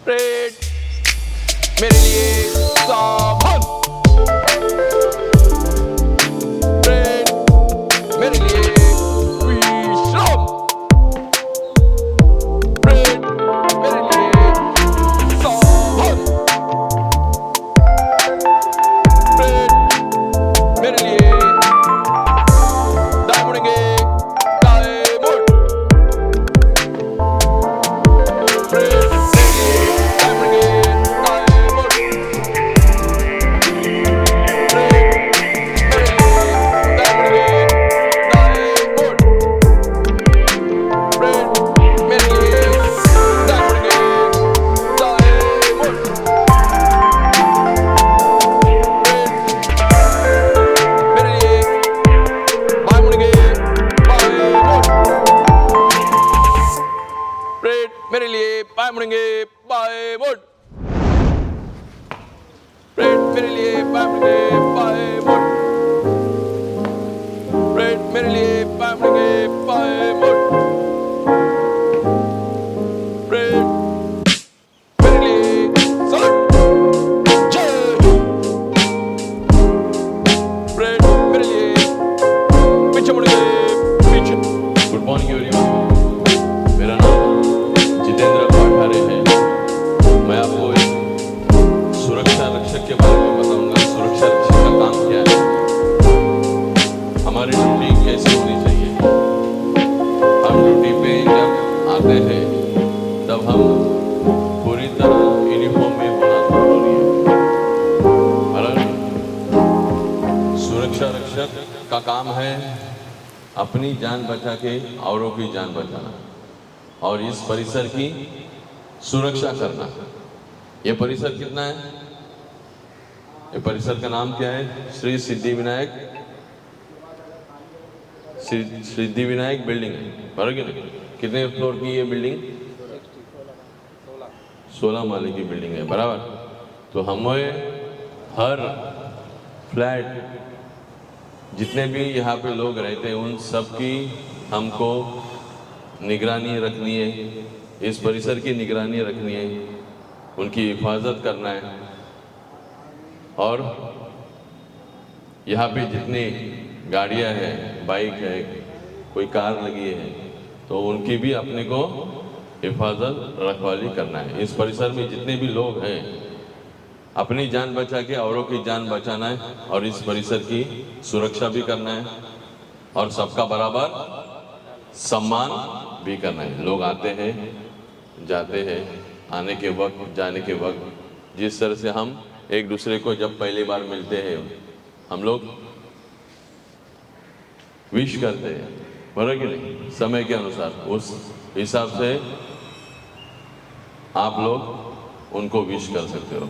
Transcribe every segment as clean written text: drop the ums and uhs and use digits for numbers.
Parade मेरे लिए सावधान, परेड मेरे लिए विश्राम, परेड मेरे लिए सावधान, परेड मेरे लिए दाएं मुड़ेंगे, दाएं मुड़, परेड मेरे लिए दाएं मुड़ेंगे, दाएं मुड़, परेड मेरे लिए दाएं मुड़ेंगे, दाएं मुड़, परेड मेरे लिए दाएं मुड़ेंगे, दाएं मुड़, परेड मेरे लिए बाएं मुड़ेंगे, बाएं मुड़, परेड मेरे लिए बाएं मुड़ेंगे, बाएं मुड़, परेड मेरे लिए बाएं मुड़ेंगे, बाएं मुड़, परेड मेरे लिए बाएं मुड़ेंगे, बाएं मुड़, परेड मेरे लिए सलाम, जय हिंद, परेड मेरे लिए पीछे मुड़ेंगे, पीछे। गुड मॉर्निंग एवरीवन, मेरा नाम जितेंद्र पाठारे है। मैं आपको एक सुरक्षा रक्षक के बारे में बताऊंगा। सुरक्षा रक्षक का काम क्या है, हमारी ड्यूटी कैसे होनी चाहिए। हम ड्यूटी पे जब आते हैं तब हम पूरी तरह यूनिफॉर्म में होना जरूरी है। बराबर, सुरक्षा रक्षक का काम है अपनी जान बचा के औरों की जान बचाना और इस परिसर की सुरक्षा करना। ये परिसर कितना है? ये परिसर का नाम क्या है? श्री सिद्धिविनायक सिद्धिविनायक बिल्डिंग है, बराबर कि नहीं? कितने फ्लोर की ये बिल्डिंग? 16 माले की बिल्डिंग है, बराबर। तो हमें हर फ्लैट जितने भी यहाँ पे लोग रहते हैं उन सब की हमको निगरानी रखनी है, इस परिसर की निगरानी रखनी है, उनकी हिफाजत करना है। और यहाँ पे जितनी गाड़ियाँ हैं, बाइक है, कोई कार लगी है, तो उनकी भी अपने को हिफाजत रखवाली करना है। इस परिसर में जितने भी लोग हैं अपनी जान बचा के औरों की जान बचाना है और इस परिसर की सुरक्षा भी करना है और सबका बराबर सम्मान भी करना है। लोग आते हैं, जाते हैं, आने के वक्त, जाने के वक्त जिस तरह से हम एक दूसरे को जब पहली बार मिलते हैं हम लोग विश करते हैं, बराबर कि नहीं? समय के अनुसार उस हिसाब से आप लोग उनको विश कर सकते हो।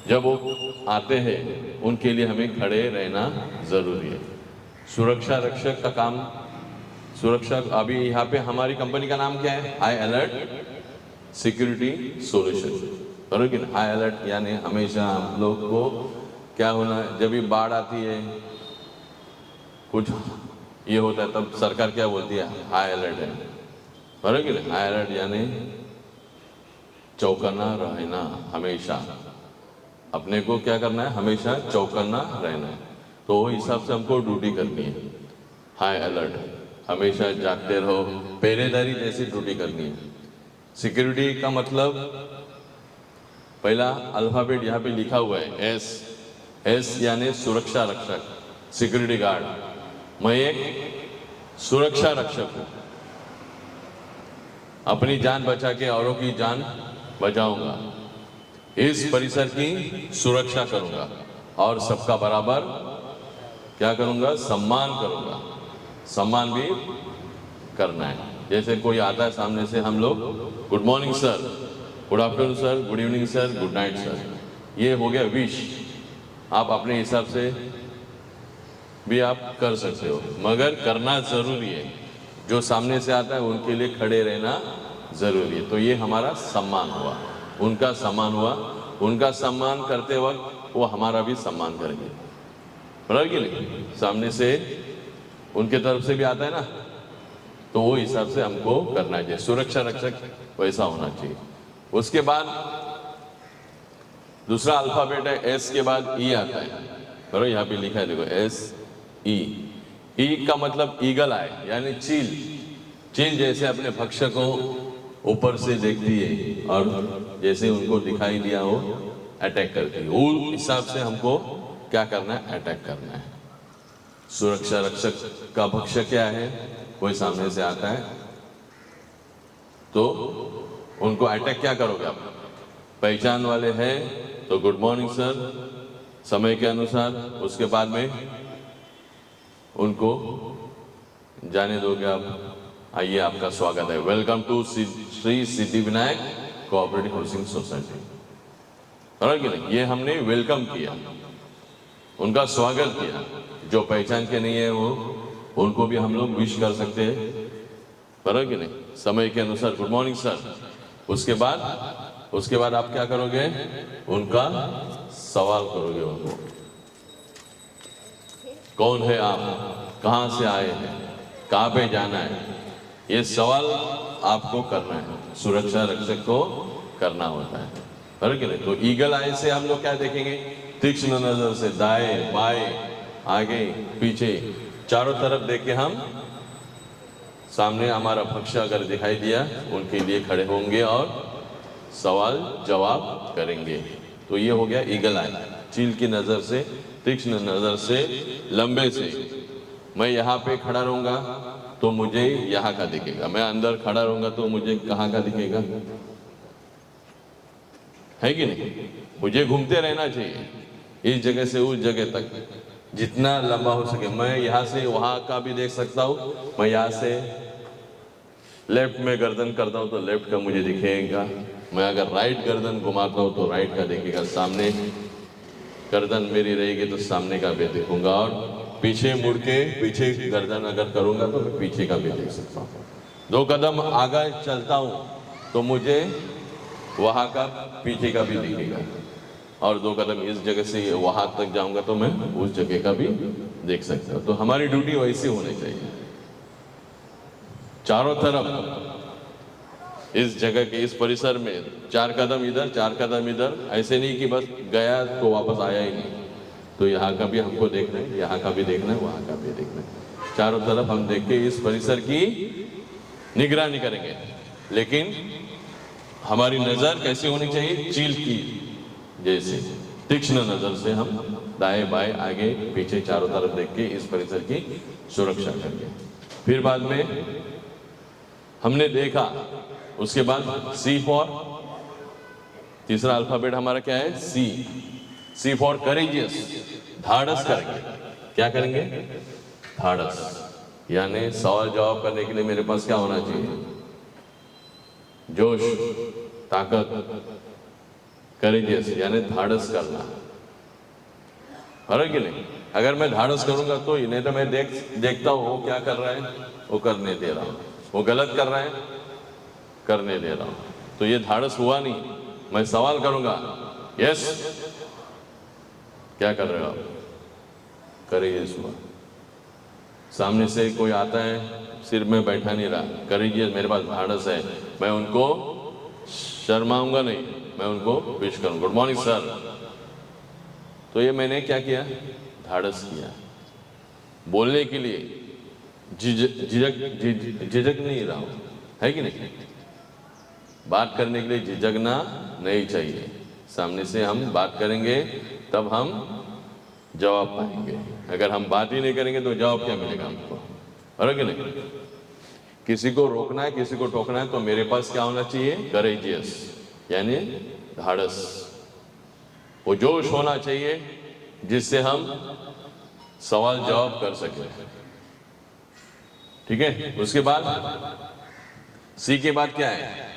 जब वो आते हैं उनके लिए हमें खड़े रहना जरूरी है। सुरक्षा रक्षक का काम, सुरक्षा अभी यहाँ पे हमारी कंपनी का नाम क्या है? हाई अलर्ट सिक्योरिटी सॉल्यूशन, बराबर कि नहीं? हाई अलर्ट यानी हमेशा हम लोग को क्या होना, जब भी बाढ़ आती है, कुछ ये होता है, तब सरकार क्या बोलती है? हाई अलर्ट है, बराबर कि नहीं? हाई अलर्ट यानी चौकन्ना रहना, हमेशा अपने को क्या करना है? हमेशा चौकन्ना रहना है। तो वो हिसाब से हमको ड्यूटी करनी है। हाई अलर्ट, हमेशा जागते रहो, पहरेदारी जैसी ड्यूटी करनी है। सिक्योरिटी का मतलब पहला अल्फाबेट यहाँ पे लिखा हुआ है, एस। एस यानी सुरक्षा रक्षक, सिक्योरिटी गार्ड। मैं एक सुरक्षा रक्षक हूँ, अपनी जान बचा के औरों की जान बचाऊंगा, इस परिसर की सुरक्षा करूंगा और सबका बराबर क्या करूंगा? सम्मान करूंगा। सम्मान भी करना है। जैसे कोई आता है सामने से, हम लोग good morning sir, good afternoon sir, good evening sir, good night sir, ये हो गया विश। आप अपने हिसाब से भी आप कर सकते हो, मगर करना जरूरी है। जो सामने से आता है उनके लिए खड़े रहना जरूरी है। तो ये हमारा सम्मान हुआ, उनका सम्मान हुआ। उनका सम्मान करते वक्त वो हमारा भी सम्मान करेंगे, बराबर कि नहीं? सामने से उनके तरफ से भी आता है ना, तो वो हिसाब से हमको करना चाहिए। सुरक्षा रक्षक वैसा होना चाहिए। उसके बाद दूसरा अल्फाबेट है एस के बाद ई आता है, बराबर, यहाँ पे लिखा है देखो एस ई। ई का मतलब ईगल आए, यानी चील। चील जैसे अपने भक्ष्य को ऊपर से देखती है और जैसे उनको दिखाई दिया हो अटैक करती है, उस हिसाब से हमको क्या करना है, अटैक करना है। सुरक्षा रक्षक का भक्ष्य क्या है, कोई सामने से आता है तो उनको अटैक क्या करोगे आप, पहचान वाले हैं तो गुड मॉर्निंग सर, समय के अनुसार, उसके बाद में उनको जाने दोगे आप, आइए आपका स्वागत है, welcome to Shri Siddhi Vinayak cooperative housing society, बराबर कि नहीं। ये हमने वेलकम किया, उनका स्वागत किया। जो पहचान के नहीं है वो, उनको भी हम लोग विश कर सकते हैं, बराबर कि नहीं, समय के अनुसार, गुड मॉर्निंग सर। उसके बाद आप क्या करोगे, उनका सवाल करोगे, उनको कौन है आप, कहाँ से आए हैं, कहाँ पे जाना है, ये सवाल आपको करना है, सुरक्षा रक्षक को करना होता है, बराबर कि नहीं। तो ईगल आई से हम लोग क्या देखेंगे, तीक्ष्ण नजर से दाएं बाएं आगे पीछे चारों तरफ देख के हम सामने हमारा भक्ष्य अगर दिखाई दिया उनके लिए खड़े होंगे और सवाल जवाब करेंगे। तो ये हो गया ईगल आई, चील की नजर से, तीक्ष्ण नजर से, लंबे से। मैं यहाँ पे खड़ा रहूंगा तो मुझे यहाँ का दिखेगा, मैं अंदर खड़ा रहूंगा तो मुझे कहाँ का दिखेगा, है कि नहीं। मुझे घूमते रहना चाहिए इस जगह से उस जगह तक, जितना लंबा हो सके। मैं यहाँ से वहाँ का भी देख सकता हूँ, मैं यहाँ से लेफ्ट में गर्दन करता हूँ तो लेफ्ट का मुझे दिखेगा, मैं अगर राइट गर्दन घुमाता हूँ तो राइट का दिखेगा, सामने गर्दन मेरी रहेगी तो सामने का भी देखूंगा, और पीछे मुड़ के पीछे गर्दन अगर करूंगा तो मैं पीछे का भी देख सकता हूँ। 2 कदम आगे चलता हूँ तो मुझे वहाँ का पीछे का भी दिखेगा, और 2 कदम इस जगह से वहां तक जाऊंगा तो मैं उस जगह का भी देख सकता हूं। तो हमारी ड्यूटी वैसी होनी चाहिए, चारों तरफ इस जगह के, इस परिसर में 4 कदम इधर 4 कदम इधर, ऐसे नहीं कि बस गया तो वापस आया ही नहीं। तो यहाँ का भी हमको देखना है, यहाँ का भी देखना है, वहां का भी देखना है, चारों तरफ हम देख के इस परिसर की निगरानी करेंगे। लेकिन हमारी नजर कैसी होनी चाहिए, चील की जैसे तीक्ष्ण नजर से हम दाएं बाएं आगे पीछे चारों तरफ देख के इस परिसर की सुरक्षा करेंगे। फिर बाद में हमने देखा, उसके बाद सी फॉर, तीसरा अल्फाबेट हमारा क्या है, सी। सी फॉर करेजियस, धाड़स करेंगे। क्या करेंगे, धाड़स, यानी सवाल जवाब करने के लिए मेरे पास क्या होना चाहिए, जोश, ताकत, करेजियस यानी धाड़स करना, है कि नहीं। अगर मैं धाड़स करूंगा तो ही नहीं, तो मैं देखता हूँ वो क्या कर रहा है, वो करने दे रहा हूँ, वो गलत कर रहा है, करने दे रहा हूँ, तो ये धाड़स हुआ नहीं। मैं सवाल करूंगा, यस, क्या कर रहे हो आप, करेजियस हुआ। सामने से कोई आता है, सिर में बैठा नहीं रहा, करेजियस, मेरे पास धाड़स है, मैं उनको शर्माऊंगा नहीं, मैं उनको विश करूंगा, गुड मॉर्निंग सर। तो ये मैंने क्या किया, धाड़स किया। बोलने के लिए झिझक नहीं रहा हूं, है कि नहीं। बात करने के लिए झिझकना नहीं चाहिए, सामने से हम बात करेंगे तब हम जवाब पाएंगे। अगर हम बात ही नहीं करेंगे तो जवाब क्या मिलेगा हमको, है कि नहीं। किसी को रोकना है, किसी को टोकना है, तो मेरे पास क्या होना चाहिए, करेजियस यानी धाड़स, वो जोश होना चाहिए जिससे हम सवाल जवाब कर सके, ठीक है। उसके बाद सी के बाद क्या है,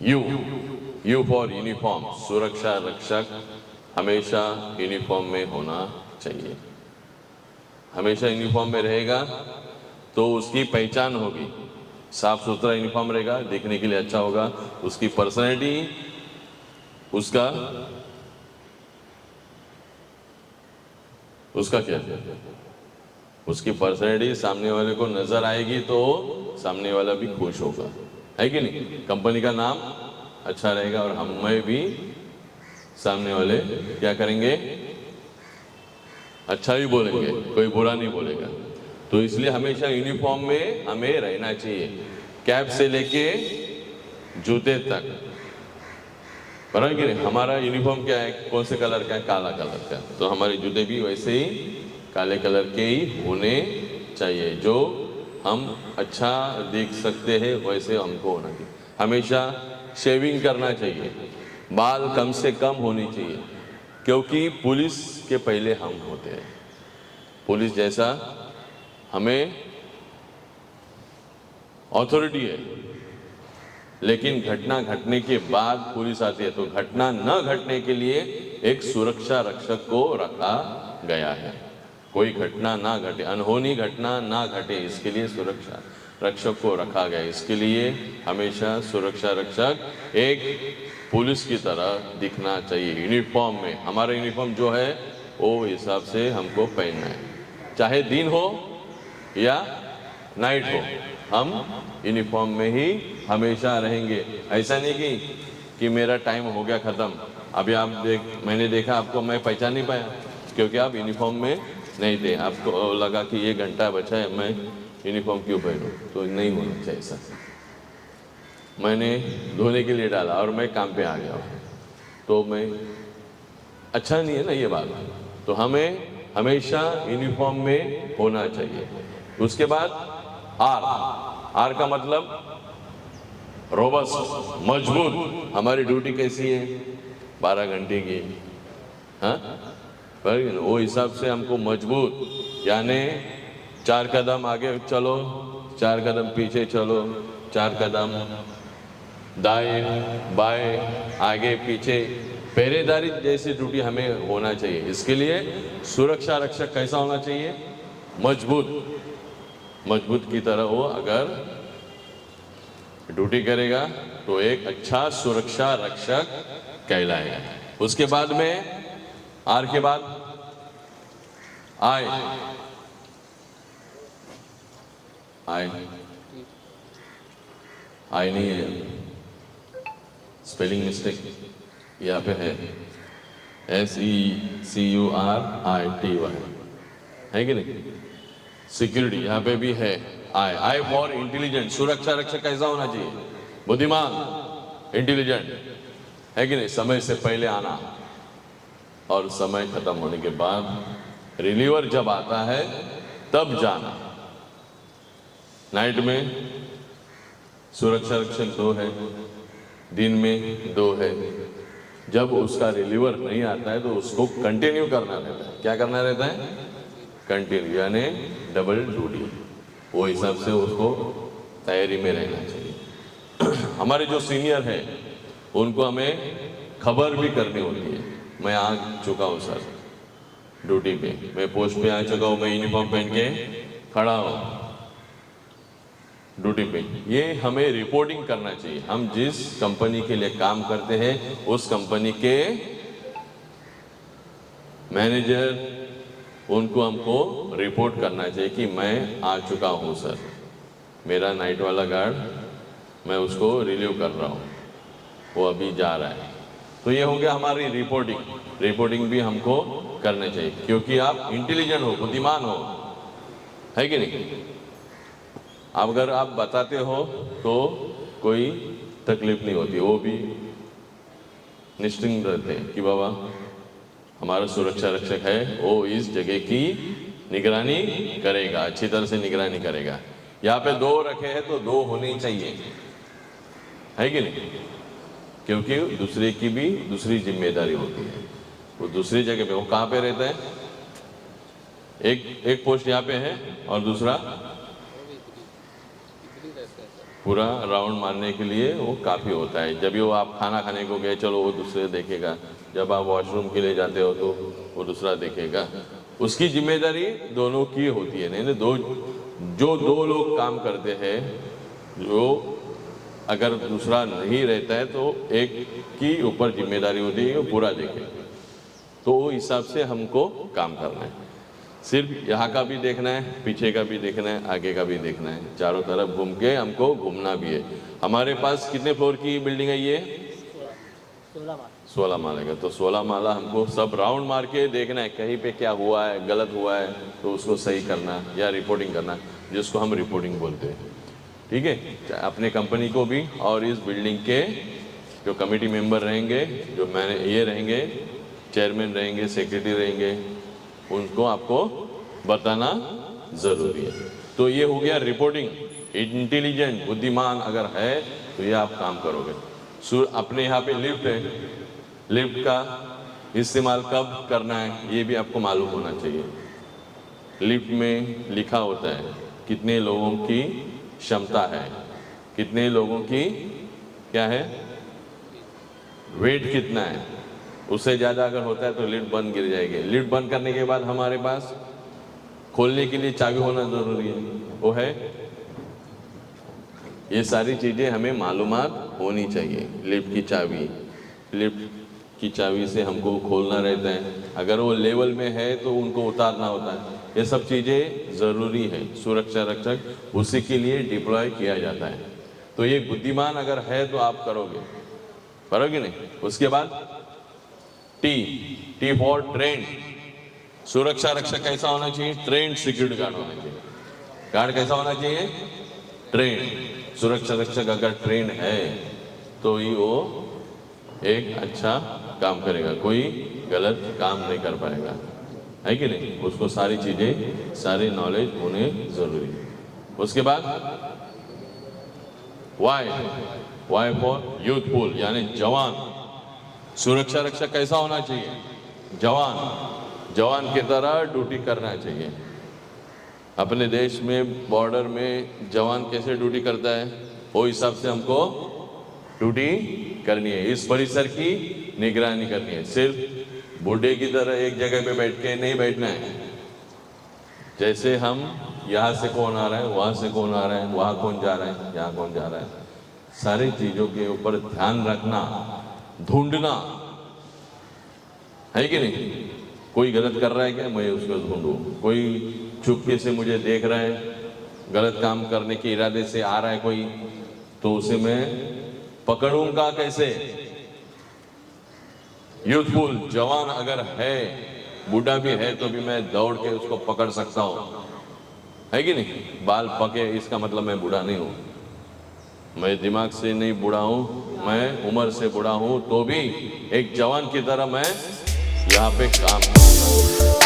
यू। यू फॉर यूनिफॉर्म, सुरक्षा रक्षक हमेशा यूनिफॉर्म में होना चाहिए, हमेशा यूनिफॉर्म में रहेगा तो उसकी पहचान होगी, साफ सुथरा यूनिफॉर्म रहेगा, देखने के लिए अच्छा होगा, उसकी पर्सनैलिटी, उसका क्या, उसकी पर्सनैलिटी सामने वाले को नजर आएगी तो सामने वाला भी खुश होगा, है कि नहीं। कंपनी का नाम अच्छा रहेगा और हमें भी सामने वाले क्या करेंगे, अच्छा ही बोलेंगे, कोई बुरा नहीं बोलेगा। तो इसलिए हमेशा यूनिफॉर्म में हमें रहना चाहिए, कैप से लेके जूते तक। बराबर कि नहीं? हमारा यूनिफॉर्म क्या है, कौन से कलर का है, काला कलर का, तो हमारे जूते भी वैसे ही काले कलर के ही होने चाहिए, जो हम अच्छा देख सकते हैं वैसे हमको होना चाहिए। हमेशा शेविंग करना चाहिए, बाल कम से कम होनी चाहिए, क्योंकि पुलिस के पहले हम होते हैं। पुलिस जैसा हमें अथॉरिटी है, लेकिन घटना घटने के बाद पुलिस आती है, तो घटना न घटने के लिए एक सुरक्षा रक्षक को रखा गया है। कोई घटना ना घटे, अनहोनी घटना ना घटे, इसके लिए सुरक्षा रक्षक को रखा गया है। इसके लिए हमेशा सुरक्षा रक्षक एक पुलिस की तरह दिखना चाहिए यूनिफॉर्म में। हमारा यूनिफॉर्म जो है वो हिसाब से हमको पहनना है, चाहे दिन हो या नाइट हो, हम यूनिफॉर्म में ही हमेशा रहेंगे। ऐसा नहीं कि मेरा टाइम हो गया ख़त्म, अभी आप मैंने देखा आपको मैं पहचान नहीं पाया क्योंकि आप यूनिफॉर्म में नहीं थे, आपको लगा कि ये घंटा बचा है, मैं यूनिफॉर्म क्यों पहनूं, तो नहीं होना चाहिए ऐसा। मैंने धोने के लिए डाला और मैं काम पे आ गया, तो मैं अच्छा नहीं है ना ये बात। तो हमें हमेशा यूनिफॉर्म में होना चाहिए। उसके बाद आर का मतलब रोबस्ट, मजबूत। हमारी ड्यूटी कैसी है, 12 घंटे की, हाँ, पर वो हिसाब से हमको मजबूत, यानी 4 कदम आगे चलो, 4 कदम पीछे चलो, 4 कदम दाएं बाएं आगे पीछे, पहरेदारी जैसी ड्यूटी हमें होना चाहिए। इसके लिए सुरक्षा रक्षक कैसा होना चाहिए, मजबूत। मजबूत की तरह वो अगर ड्यूटी करेगा तो एक अच्छा सुरक्षा रक्षक कहलाएगा। उसके बाद में आर के बाद आई, आई नहीं है, स्पेलिंग मिस्टेक यहाँ पे है, SECURITY है कि नहीं। सिक्योरिटी यहाँ पे भी है, आई फॉर इंटेलिजेंट। सुरक्षा रक्षक कैसा होना चाहिए, बुद्धिमान, इंटेलिजेंट, है कि नहीं। समय से पहले आना और समय खत्म होने के बाद रिलीवर जब आता है तब जाना। नाइट में सुरक्षा रक्षक 2 है, दिन में 2 है। जब उसका रिलीवर नहीं आता है तो उसको कंटिन्यू करना रहता है। क्या करना रहता है, कंटिन्यू, यानी डबल ड्यूटी। वो हिसाब से उसको तैयारी में रहना चाहिए। हमारे जो सीनियर है उनको हमें खबर भी करनी होती है, मैं आ चुका हूँ सर ड्यूटी पे, मैं पोस्ट पे आ चुका हूँ, मैं यूनिफॉर्म पहन के खड़ा हूँ ड्यूटी पे। ये हमें रिपोर्टिंग करना चाहिए। हम जिस कंपनी के लिए काम करते हैं उस कंपनी के मैनेजर, उनको हमको रिपोर्ट करना चाहिए कि मैं आ चुका हूँ सर, मेरा नाइट वाला गार्ड, मैं उसको रिलीव कर रहा हूँ, वो अभी जा रहा है। तो ये हो गया हमारी रिपोर्टिंग। रिपोर्टिंग भी हमको करना चाहिए, क्योंकि आप इंटेलिजेंट हो, बुद्धिमान हो, है कि नहीं। अगर आप बताते हो तो कोई तकलीफ नहीं होती, वो भी निश्चिंत रहते हैं कि बाबा हमारा सुरक्षा रक्षक है, वो इस जगह की निगरानी करेगा, अच्छी तरह से निगरानी करेगा। यहाँ पे 2 रखे हैं तो 2 होने चाहिए, है कि नहीं, क्योंकि दूसरे की भी दूसरी जिम्मेदारी होती है। वो दूसरी जगह पे, वो कहाँ पे रहता है, एक पोस्ट यहाँ पे है और दूसरा पूरा राउंड मारने के लिए वो काफ़ी होता है। जब वो आप खाना खाने को गए, चलो वो दूसरे देखेगा, जब आप वॉशरूम के लिए जाते हो तो वो दूसरा देखेगा। उसकी जिम्मेदारी दोनों की होती है। नहीं, जो 2 लोग काम करते हैं, जो अगर दूसरा नहीं रहता है तो एक की ऊपर जिम्मेदारी होती है, वो पूरा देखे। तो वो हिसाब से हमको काम करना है। सिर्फ यहाँ का भी देखना है, पीछे का भी देखना है, आगे का भी देखना है, चारों तरफ घूम के हमको घूमना भी है। हमारे पास कितने फ्लोर की बिल्डिंग है ये, 16 माले का। तो 16 माला हमको सब राउंड मार के देखना है, कहीं पे क्या हुआ है, गलत हुआ है तो उसको सही करना या रिपोर्टिंग करना, जिसको हम रिपोर्टिंग बोलते हैं। ठीक है, अपने कंपनी को भी और इस बिल्डिंग के जो कमेटी मेंबर रहेंगे, जो ये रहेंगे, चेयरमैन रहेंगे, सेक्रेटरी रहेंगे, उनको आपको बताना ज़रूरी है। तो ये हो गया रिपोर्टिंग। इंटेलिजेंट, बुद्धिमान अगर है तो ये आप काम करोगे। अपने यहाँ पे लिफ्ट है, लिफ्ट का इस्तेमाल कब करना है ये भी आपको मालूम होना चाहिए। लिफ्ट में लिखा होता है कितने लोगों की क्षमता है, कितने लोगों की क्या है, वेट कितना है। उससे ज़्यादा अगर होता है तो लिफ्ट बंद गिर जाएगी। लिफ्ट बंद करने के बाद हमारे पास खोलने के लिए चाबी होना ज़रूरी है, वो है। ये सारी चीज़ें हमें मालूमात होनी चाहिए। लिफ्ट की चाबी से हमको खोलना रहता है, अगर वो लेवल में है तो उनको उतारना होता है। ये सब चीज़ें ज़रूरी है। सुरक्षा रक्षक उसी के लिए डिप्लॉय किया जाता है। तो ये बुद्धिमान अगर है तो आप करोगे नहीं। उसके बाद टी फॉर ट्रेंड। सुरक्षा रक्षक कैसा होना चाहिए? ट्रेंड सिक्योरिटी गार्ड होना चाहिए। गार्ड कैसा होना चाहिए? ट्रेंड। सुरक्षा रक्षक अगर ट्रेंड है तो ही वो एक अच्छा काम करेगा, कोई गलत काम नहीं कर पाएगा, है कि नहीं। उसको सारी चीज़ें, सारे नॉलेज होने ज़रूरी है। उसके बाद वाई फॉर यूथफुल, यानी जवान। सुरक्षा रक्षक कैसा होना चाहिए? जवान की तरह ड्यूटी करना चाहिए। अपने देश में बॉर्डर में जवान कैसे ड्यूटी करता है, वो हिसाब से हमको ड्यूटी करनी है। इस परिसर की निगरानी करनी है। सिर्फ बूढ़े की तरह एक जगह पे बैठ के नहीं बैठना है। जैसे हम यहाँ से कौन आ रहा है, वहाँ से कौन आ रहा है, वहाँ कौन जा रहा है, यहाँ कौन जा रहा है, सारी चीज़ों के ऊपर ध्यान रखना, ढूंढना, है कि नहीं। कोई गलत कर रहा है क्या, मैं उसको ढूंढूं। कोई चुपके से मुझे देख रहा है, गलत काम करने के इरादे से आ रहा है कोई, तो उसे मैं पकड़ूंगा कैसे। यूथफुल, जवान अगर है, बूढ़ा भी है तो भी मैं दौड़ के उसको पकड़ सकता हूँ, है कि नहीं। बाल पके इसका मतलब मैं बूढ़ा नहीं हूँ, मैं दिमाग से नहीं बूढ़ा हूँ, मैं उम्र से बूढ़ा हूँ, तो भी एक जवान की तरह मैं यहाँ पे काम करूँगा,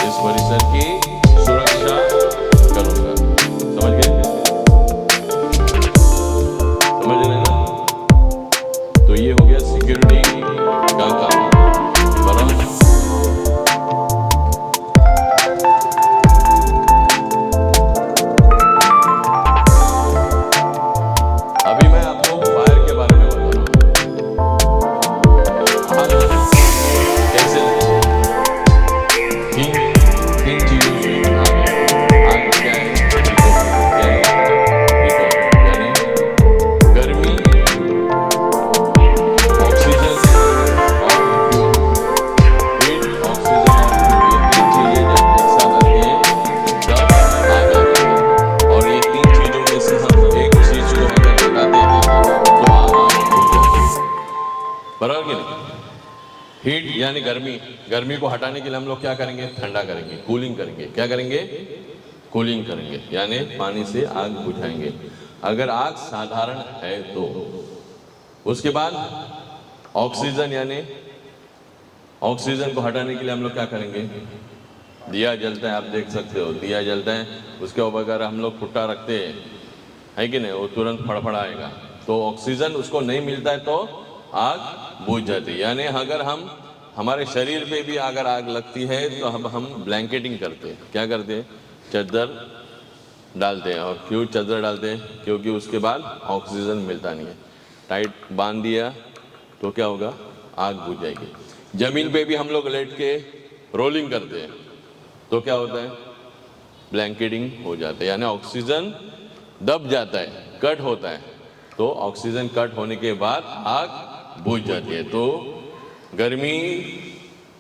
इस परिसर की सुरक्षा करूँगा। समझ गए? समझ रहे ना? तो ये हो गया सिक्योरिटी का काम। बराबर। अभी मैं आपको फायर के बारे में बता रहा हूँ। कैसे तीन चीजों से आग क्या है, यानी गर्मी, ऑक्सीजन और फ्यूल। हीट, ऑक्सीजन और फ्यूल, ये तीन चीजें जब एक साथ आती हैं तब आग आती है। और ये तीन चीजों में से हम एक चीज को अगर हटाते हैं तो आग बुझ जाती है। बराबर कि नहीं। हीट यानी गर्मी को हटाने के लिए हम लोग क्या करेंगे? ठंडा करेंगे, कूलिंग करेंगे। क्या करेंगे? कूलिंग करेंगे, यानी पानी से आग बुझाएंगे अगर आग साधारण है तो। उसके बाद ऑक्सीजन, यानी ऑक्सीजन को हटाने के लिए हम लोग क्या करेंगे? दिया जलता है, आप देख सकते हो दिया जलता है, उसके ऊपर अगर हम लोग फुट्टा रखते हैं, है कि नहीं, वो तुरंत फड़फड़ाएगा। तो ऑक्सीजन उसको नहीं मिलता है तो आग बुझ जाती है। यानी अगर हमारे शरीर पे भी अगर आग लगती है तो हम ब्लैंकेटिंग करते हैं। क्या करते हैं? चादर डालते हैं। और क्यों चादर डालते हैं? क्योंकि उसके बाद ऑक्सीजन मिलता नहीं है। टाइट बांध दिया तो क्या होगा? आग बुझ जाएगी। जमीन पे भी हम लोग लेट के रोलिंग करते हैं तो क्या होता है? ब्लैंकेटिंग हो जाता है, यानी ऑक्सीजन दब जाता है, कट होता है। तो ऑक्सीजन कट होने के बाद आग बुझ जाती है। तो गर्मी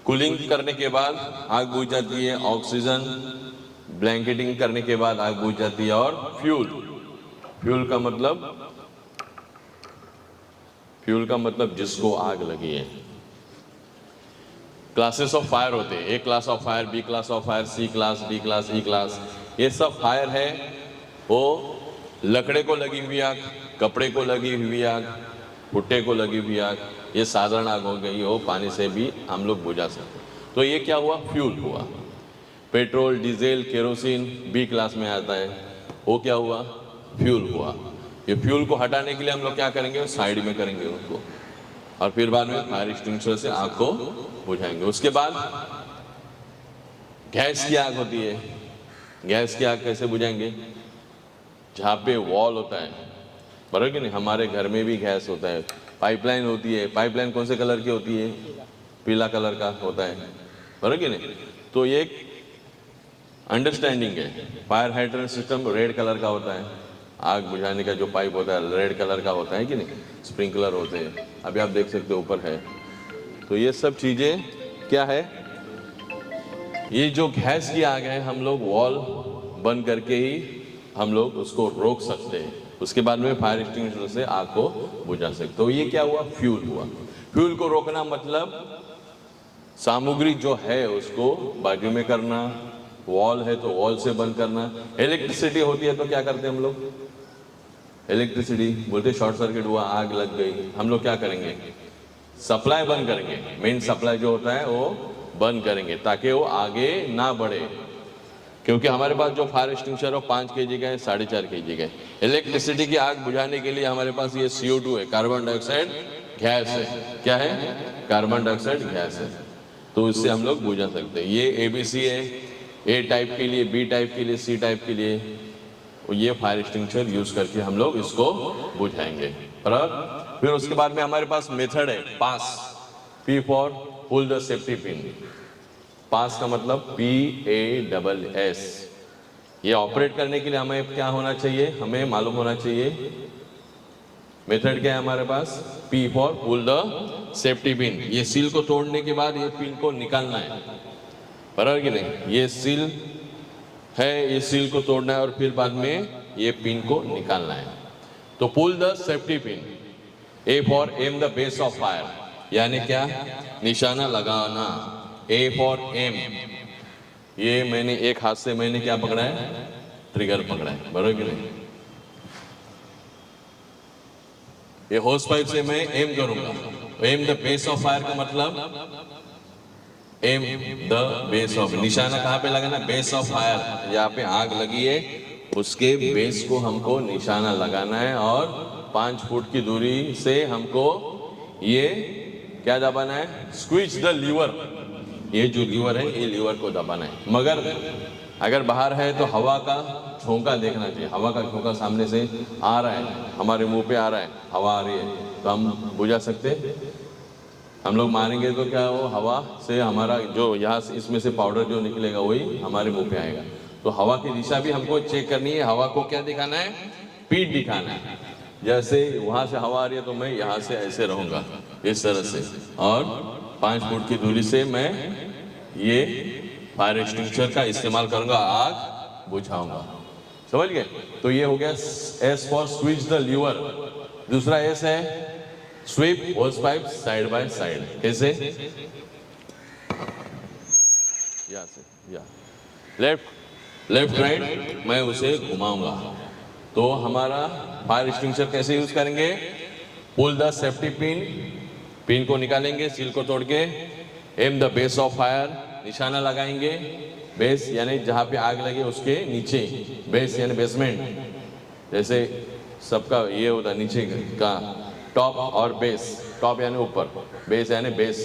कूलिंग करने के बाद आग बुझ जाती है, ऑक्सीजन ब्लैंकेटिंग करने के बाद आग बुझ जाती है। और फ्यूल का मतलब जिसको आग लगी है, क्लासेस ऑफ फायर होते हैं, A class of fire, B class of fire, C class, D class, E class. ये सब फायर है, वो लकड़े को लगी हुई आग, कपड़े को लगी हुई आग, भुट्टे को लगी हुई आग, ये साधारण आग हो गई, वो पानी से भी हम लोग बुझा सकते। तो ये क्या हुआ? फ्यूल हुआ। Petrol, diesel, kerosene B class में आता है, वो क्या हुआ? फ्यूल हुआ। ये फ्यूल को हटाने के लिए हम लोग क्या करेंगे? साइड में करेंगे उनको, और फिर बाद में फायर एक्सटिंग्विशर से आग को बुझाएंगे। उसके बाद गैस की आग होती है। गैस की आग कैसे बुझाएंगे? जहाँ पे वॉल होता है, बराबर कि नहीं? हमारे घर में भी गैस होता है, पाइपलाइन होती है। पाइपलाइन कौन से कलर की होती है? पीला कलर का होता है, बराबर कि नहीं? तो ये अंडरस्टैंडिंग है। Fire hydrant system red colour का होता है, आग बुझाने का जो पाइप होता है रेड कलर का होता है कि नहीं? स्प्रिंकलर होते हैं, अभी आप देख सकते हो ऊपर है। तो ये सब चीज़ें क्या है? ये जो गैस की आग है, हम लोग वॉल बंद करके ही हम लोग उसको रोक सकते हैं। उसके बाद में फायर एक्सटिंग्विशर से आग को बुझा सकते। तो ये क्या हुआ? फ्यूल हुआ। फ्यूल को रोकना मतलब सामग्री जो है उसको बाजू में करना, वॉल है तो वॉल से बंद करना। इलेक्ट्रिसिटी होती है तो क्या करते हैं हम लोग? इलेक्ट्रिसिटी बोलते शॉर्ट सर्किट हुआ, आग लग गई, हम लोग क्या करेंगे? सप्लाई बंद करेंगे। मेन सप्लाई जो होता है वो बंद करेंगे ताकि वो आगे ना बढ़े, क्योंकि हमारे पास जो फायर एक्सटिंग्विशर है 5 kg का है, 4.5 kg का है। इलेक्ट्रिसिटी की आग बुझाने के लिए हमारे पास ये CO2 है, कार्बन डाइऑक्साइड गैस है। क्या है? कार्बन डाइऑक्साइड गैस है। तो इससे हम लोग बुझा सकते हैं। ये ABC है, A टाइप के लिए, B टाइप के लिए, C टाइप के लिए। ये फायर एक्सटिंग्विशर यूज करके हम लोग इसको बुझाएंगे। बराबर। फिर उसके बाद में हमारे पास मेथड है pass, P for pull the safety pin. Pass का मतलब PASS। ये ऑपरेट करने के लिए हमें क्या होना चाहिए? हमें मालूम होना चाहिए मेथड क्या है हमारे पास? P for pull the safety pin. ये सील को तोड़ने के बाद ये पिन को निकालना है, बराबर कि नहीं? ये सील है, ये सील को तोड़ना है और फिर बाद में ये पिन को निकालना है। तो pull the safety pin. A for aim the base of fire, यानी क्या? निशाना लगाना। A for aim. ये मैंने एक हाथ से मैंने क्या पकड़ा है? ट्रिगर पकड़ा है, बराबर कि नहीं? ये होस पाइप से मैं एम करूंगा। M the base of fire का मतलब एम द बेस ऑफ, निशाना कहाँ पे लगाना? Base of fire. यहाँ पे आग लगी है, उसके बेस को हमको निशाना लगाना है, और 5 फुट की दूरी से हमको ये क्या दबाना है? Squeeze the lever. ये जो लीवर है, ये लीवर को दबाना है। मगर अगर बाहर है तो हवा का झोंका देखना चाहिए। हवा का झोंका सामने से आ रहा है, हमारे मुंह पे आ रहा है, हवा आ रही है, तो हम बुझा सकते हैं। हम लोग मारेंगे तो क्या हो? हवा से हमारा जो यहाँ इसमें से पाउडर जो निकलेगा वही हमारे मुंह पे आएगा। तो हवा की दिशा भी हमको चेक करनी है। हवा को क्या दिखाना है? पीठ दिखाना है। जैसे वहाँ से हवा आ रही है तो मैं यहाँ से ऐसे रहूँगा, इस तरह से, और 5 फुट की दूरी से मैं ये फायर एक्सटिंग्विशर का इस्तेमाल करूँगा, आग बुझाऊंगा। समझ गए? तो ये हो गया S for switch the lever. दूसरा S है sweep hose pipe side by side. कैसे? या से या लेफ्ट राइट मैं उसे घुमाऊंगा। तो हमारा फायर एक्सटिंग्विशर कैसे यूज करेंगे? Pull the safety pin, pin को निकालेंगे सील को तोड़ के। Aim the base of fire, निशाना लगाएंगे। बेस यानी जहाँ पे आग लगे उसके नीचे, बेस यानी बेसमेंट, जैसे सबका ये होता है नीचे का टॉप और बेस। टॉप यानी ऊपर, बेस यानी बेस।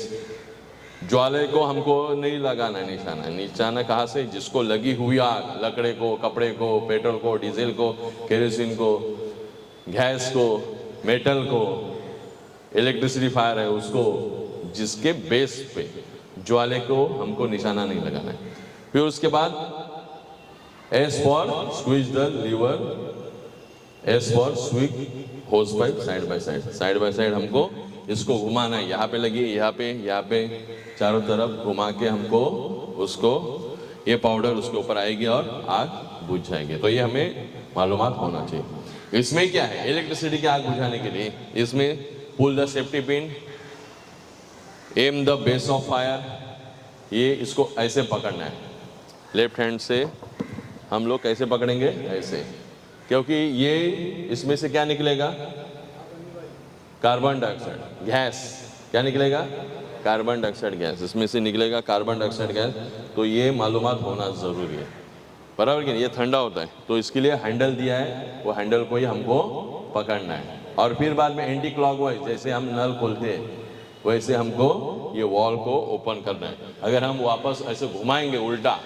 ज्वाले को हमको नहीं लगाना है निशाना। निशाना कहाँ से? जिसको लगी हुई आग, लकड़े को, कपड़े को, पेट्रोल को, डीजल को, केरोसिन को, गैस को, मेटल को, इलेक्ट्रिसिटी फायर है उसको, जिसके बेस पे ज्वाले को हमको निशाना नहीं लगाना है। फिर उसके बाद S for squeeze the lever, S for sweep hose pipe side by side. Side by side हमको इसको घुमाना है। यहाँ पे लगी, यहाँ पे, चारों तरफ घुमा के हमको उसको, ये पाउडर उसके ऊपर आएगी और आग बुझ जाएगी। तो ये हमें मालूमात होना चाहिए। इसमें क्या है? इलेक्ट्रिसिटी की आग बुझाने के लिए इसमें pull the safety pin, aim the base of fire, ये इसको ऐसे पकड़ना है, लेफ्ट हैंड से हम लोग कैसे पकड़ेंगे, ऐसे, क्योंकि ये इसमें से क्या निकलेगा, कार्बन डाइऑक्साइड गैस। क्या निकलेगा, कार्बन डाइऑक्साइड गैस, इसमें से निकलेगा कार्बन डाइऑक्साइड गैस। तो ये मालूमात होना ज़रूरी है, बराबर कि नहीं। ये ठंडा होता है, तो इसके लिए हैंडल दिया है, वो हैंडल को ही हमको पकड़ना है। और फिर बाद में एंटी क्लॉकवाइज, जैसे हम नल खोलते हैं वैसे हमको ये वॉल को ओपन करना है। अगर हम वापस ऐसे घुमाएंगे उल्टा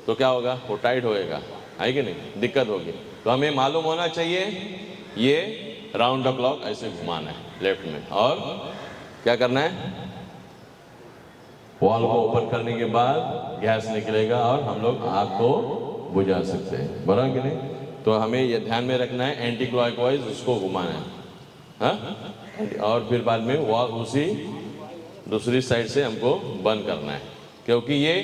तो क्या होगा, वो टाइट होएगा, है कि नहीं, दिक्कत होगी। तो हमें मालूम होना चाहिए ये राउंड द क्लॉक ऐसे घुमाना है लेफ्ट में, और क्या करना है, वॉल को ओपन करने के बाद गैस निकलेगा और हम लोग आग को बुझा सकते हैं, बराबर कि नहीं। तो हमें ये ध्यान में रखना है, एंटी क्लॉकवाइज उसको घुमाना है, हाँ? और फिर बाद में वॉल उसी दूसरी साइड से हमको बंद करना है, क्योंकि ये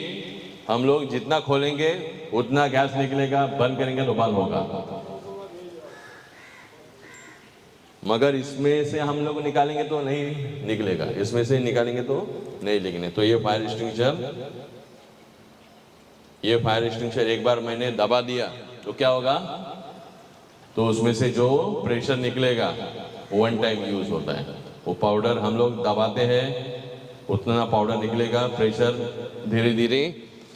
हम लोग जितना खोलेंगे उतना गैस निकलेगा, बंद करेंगे तो बंद होगा। मगर इसमें से हम लोग निकालेंगे तो नहीं निकलेगा, इसमें से निकालेंगे तो नहीं निकलेंगे। तो ये फायर एक्सटिंग्विशर एक बार मैंने दबा दिया तो क्या होगा, तो उसमें से जो प्रेशर निकलेगा वन टाइम यूज होता है। वो पाउडर हम लोग दबाते हैं उतना पाउडर निकलेगा, प्रेशर धीरे धीरे,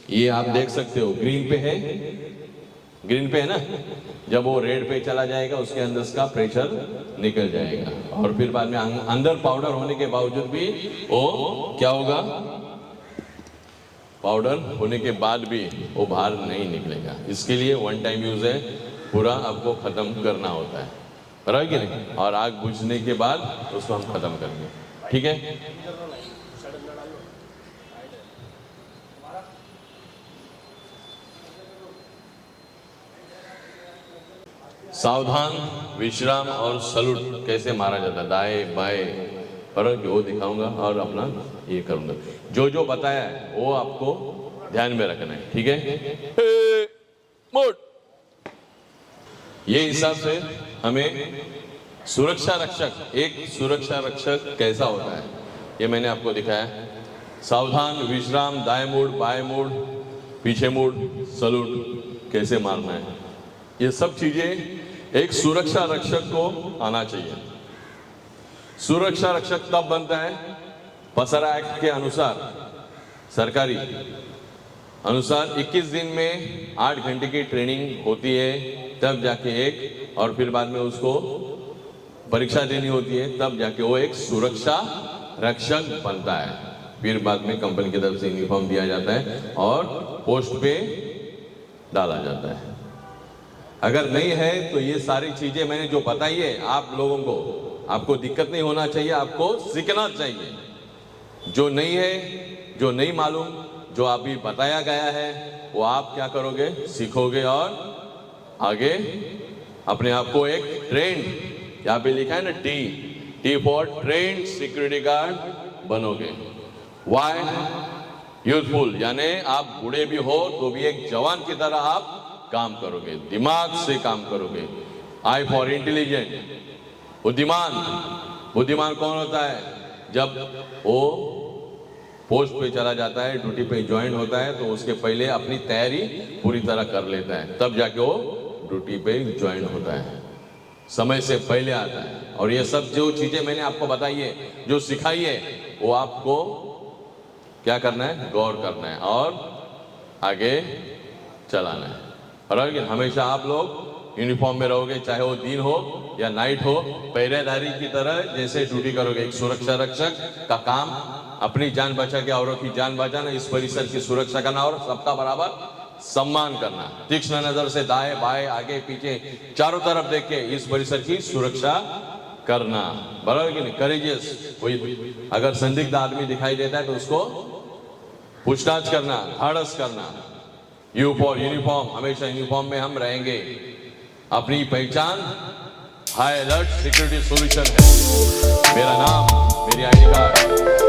ये आप देख सकते हो ग्रीन पे है, ग्रीन पे है ना, जब वो रेड पे चला जाएगा उसके अंदर का प्रेशर निकल जाएगा। और फिर बाद में अंदर पाउडर होने के बावजूद भी वो क्या होगा, पाउडर होने के बाद भी वो बाहर नहीं निकलेगा। इसके लिए वन टाइम यूज है, पूरा आपको खत्म करना होता है, बराबर कि नहीं। और आग बुझने के बाद उसको हम खत्म करेंगे, ठीक है। सावधान, विश्राम और सलूट कैसे मारा जाता है, दाएं बाएं, पर वो दिखाऊंगा और अपना ये करूंगा। जो जो बताया है वो आपको ध्यान में रखना है, ठीक है। मोड, ये हिसाब से हमें सुरक्षा रक्षक, एक सुरक्षा रक्षक कैसा होता है ये मैंने आपको दिखाया। सावधान, विश्राम, दाएं मुड़, बाएं मुड़, पीछे मुड़, सलूट कैसे मारना है, ये सब चीजें एक सुरक्षा रक्षक को आना चाहिए। सुरक्षा रक्षक तब बनता है, पसरा एक्ट के अनुसार, सरकारी अनुसार 21 दिन में 8 घंटे की ट्रेनिंग होती है, तब जाके एक, और फिर बाद में उसको परीक्षा देनी होती है, तब जाके वो एक सुरक्षा रक्षक बनता है। फिर बाद में कंपनी की तरफ से यूनिफॉर्म दिया जाता है और पोस्ट पे डाला जाता है। अगर नहीं है तो ये सारी चीजें मैंने जो बताई है आप लोगों को, आपको दिक्कत नहीं होना चाहिए, आपको सीखना चाहिए। जो नहीं है, जो नहीं मालूम, जो अभी बताया गया है वो आप क्या करोगे, सीखोगे और आगे अपने आप को एक ट्रेंड, यहाँ पे लिखा है ना T for trend security guard बनोगे। वाई यूथफुल, यानी आप बूढ़े भी हो तो भी एक जवान की तरह आप काम करोगे, दिमाग से काम करोगे। आई फॉर इंटेलिजेंट, बुद्धिमान। बुद्धिमान कौन होता है, जब वो पोस्ट पे चला जाता है, ड्यूटी पे ज्वाइन होता है, तो उसके पहले अपनी तैयारी पूरी तरह कर लेता है, तब जाके वो ड्यूटी पे ज्वाइन होता है, समय से पहले आता है। और ये सब जो चीजें मैंने आपको बताई है, जो सिखाई है, वो आपको क्या करना है, गौर करना है और आगे चलाना है। और हमेशा आप लोग यूनिफॉर्म में रहोगे, चाहे वो दिन हो या नाइट हो, पहरेदारी की तरह जैसे ड्यूटी करोगे। एक सुरक्षा रक्षक का काम अपनी जान बचा के औरों की जान बचाना, इस परिसर की सुरक्षा करना और सबका बराबर सम्मान करना, तीक्ष्ण नजर से दाएं बाएं आगे पीछे चारों तरफ देख के इस परिसर की सुरक्षा करना, बराबर कि नहीं। करेजियस, कोई अगर संदिग्ध आदमी दिखाई देता है तो उसको पूछताछ करना, धाड़स करना। यू फॉर यूनिफॉर्म, हमेशा यूनिफॉर्म में हम रहेंगे। अपनी पहचान हाई अलर्ट सिक्योरिटी सॉल्यूशन है, मेरा नाम, मेरी आईडी कार्ड।